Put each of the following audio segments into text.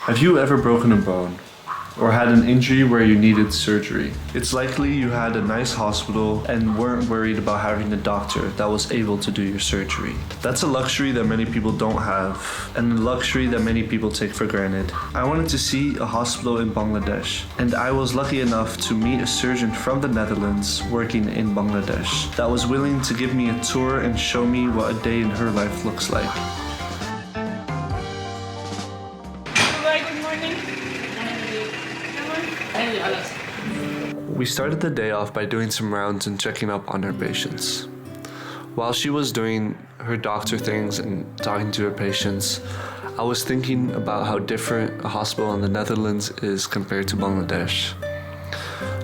Have you ever broken a bone? Or had an injury where you needed surgery? It's likely you had a nice hospital and weren't worried about having a doctor that was able to do your surgery. That's a luxury that many people don't have, and a luxury that many people take for granted. I wanted to see a hospital in Bangladesh, and I was lucky enough to meet a surgeon from the Netherlands working in Bangladesh that was willing to give me a tour and show me what a day in her life looks like. We started the day off by doing some rounds and checking up on her patients. While she was doing her doctor things and talking to her patients, I was thinking about how different a hospital in the Netherlands is compared to Bangladesh.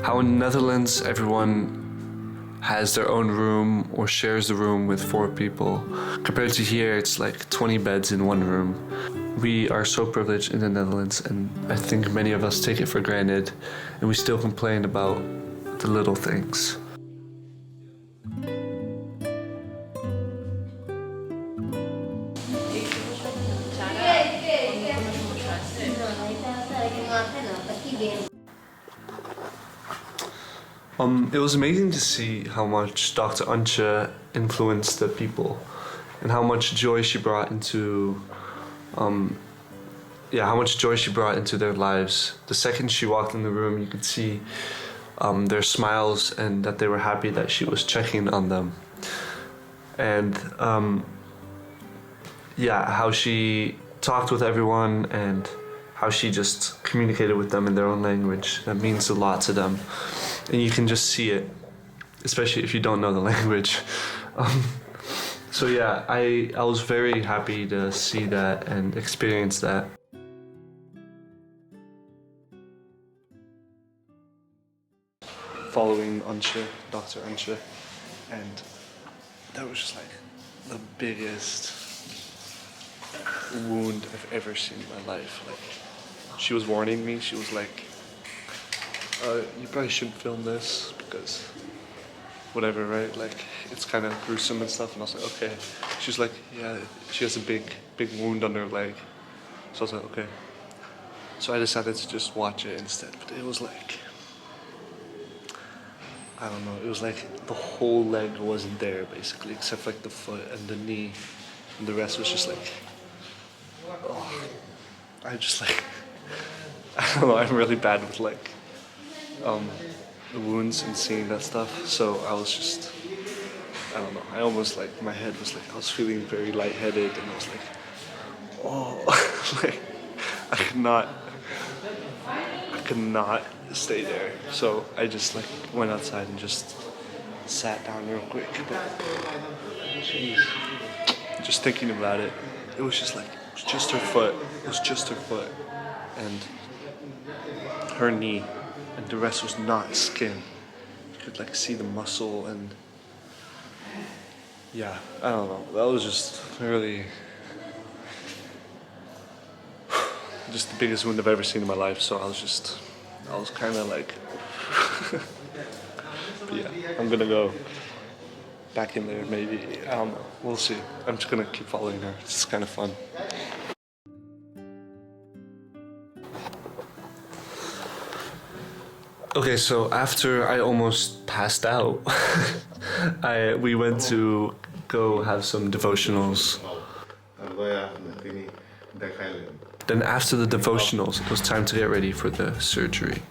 How in the Netherlands everyone has their own room or shares the room with 4 people. Compared to here, it's like 20 beds in one room. We are so privileged in the Netherlands, and I think many of us take it for granted, and we still complain about the little things. It was amazing to see how much Dr. Antje influenced the people, and how much joy she brought into their lives. The second she walked in the room, you could see their smiles and that they were happy that she was checking on them. And how she talked with everyone and how she just communicated with them in their own language. That means a lot to them. And you can just see it, especially if you don't know the language. I was very happy to see that and experience that. Following Dr. Antje, and that was just like the biggest wound I've ever seen in my life. Like, she was warning me, she was like, you probably shouldn't film this because whatever, right? Like, it's kind of gruesome and stuff. And I was like, okay. She's like, yeah, she has a big wound on her leg. So I was like, okay. So I decided to just watch it instead. But it was like, I don't know, it was like the whole leg wasn't there basically, except for like the foot and the knee. And the rest was just like, I just like, I don't know, I'm really bad with like, the wounds and seeing that stuff. So I was just, I don't know, I almost like, my head was like, I was feeling very lightheaded, and I was like, like, I could not stay there. So I just like went outside and just sat down real quick. But jeez, just thinking about it, it was just like, it was just her foot. It was just her foot and her knee, and the rest was not skin. You could like see the muscle, and yeah, I don't know. That was just really just the biggest wound I've ever seen in my life. So I was kind of like, but yeah, I'm gonna go back in there maybe. I don't know. We'll see. I'm just gonna keep following her. It's kind of fun. Okay, so after I almost passed out, we went to go have some devotionals. Then after the devotionals, it was time to get ready for the surgery.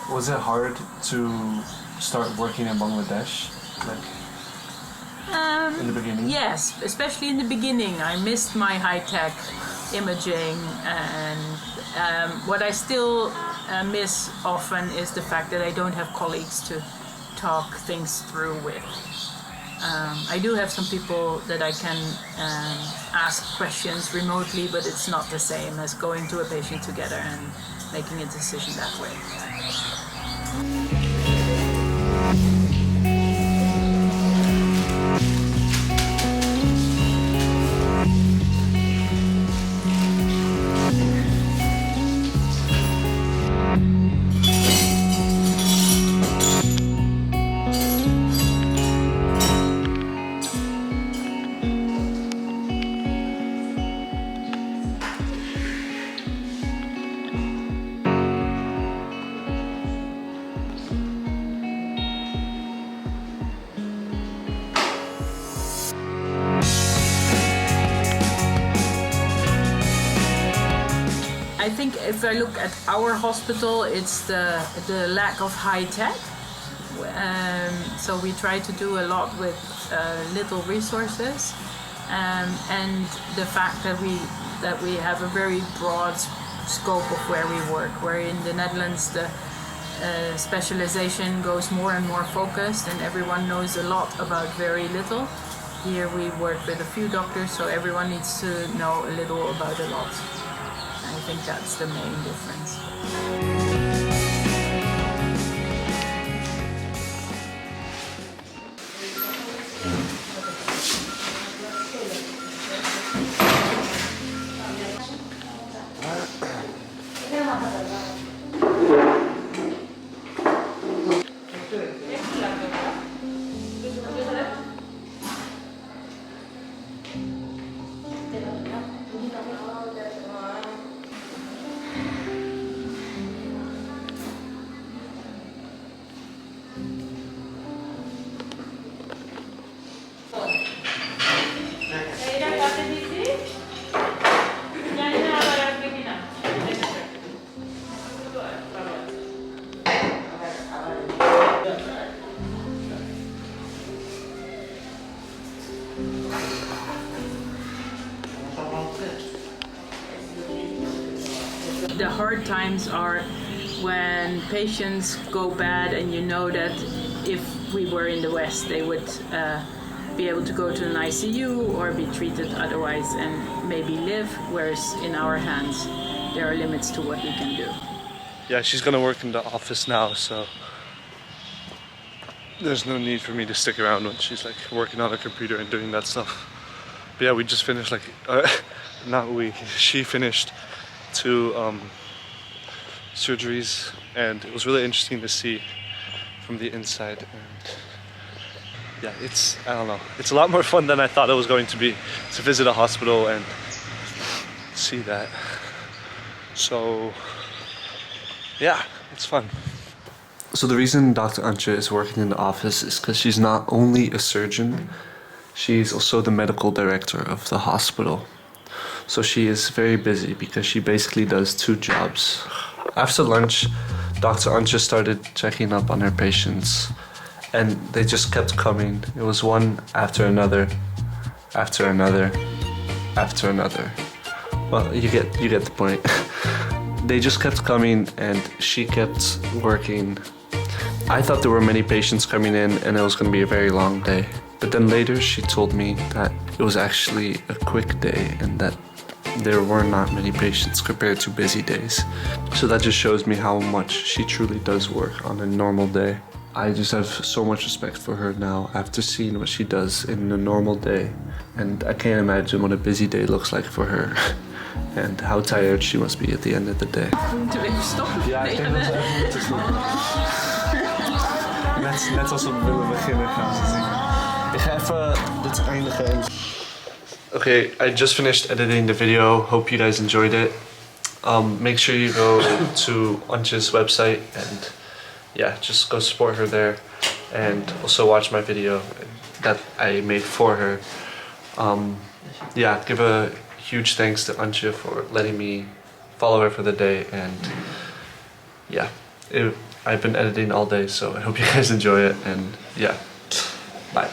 Was it hard to start working in Bangladesh? Like in the beginning? Yes, especially in the beginning. I missed my high-tech imaging, and what I still miss often is the fact that I don't have colleagues to talk things through with. I do have some people that I can ask questions remotely, but it's not the same as going to a patient together and making a decision that way. I think if I look at our hospital, it's the lack of high tech. So we try to do a lot with little resources, and the fact that we have a very broad scope of where we work. Where in the Netherlands the specialization goes more and more focused, and everyone knows a lot about very little. Here we work with a few doctors, so everyone needs to know a little about a lot. I think that's the main difference. The hard times are when patients go bad and you know that if we were in the West they would be able to go to an ICU or be treated otherwise and maybe live, whereas in our hands there are limits to what we can do. Yeah, she's gonna work in the office now, so there's no need for me to stick around when she's like working on her computer and doing that stuff. But yeah, we just finished like, she finished 2 surgeries, and it was really interesting to see from the inside. And yeah, I don't know, it's a lot more fun than I thought it was going to be to visit a hospital and see that. So yeah, it's fun. So the reason Dr. Antje is working in the office is because she's not only a surgeon, she's also the medical director of the hospital. So she is very busy because she basically does 2 jobs. After lunch, Dr. Antje started checking up on her patients, and they just kept coming. It was one after another, after another, after another. Well, you get the point. They just kept coming and she kept working. I thought there were many patients coming in and it was going to be a very long day. But then later she told me that it was actually a quick day and that there were not many patients compared to busy days. So that just shows me how much she truly does work on a normal day. I just have so much respect for her now after seeing what she does in a normal day. And I can't imagine what a busy day looks like for her. And how tired she must be at the end of the day. Moeten we even stoppen? Ja, ik denk dat we even moeten stoppen. Net als we willen beginnen gaan ze zien. Ik ga even dit eindigen. Okay, I just finished editing the video. Hope you guys enjoyed it. Make sure you go to Antje's website and yeah, just go support her there. And also watch my video that I made for her. Yeah, give a huge thanks to Antje for letting me follow her for the day, and yeah, I've been editing all day, so I hope you guys enjoy it, and yeah, bye.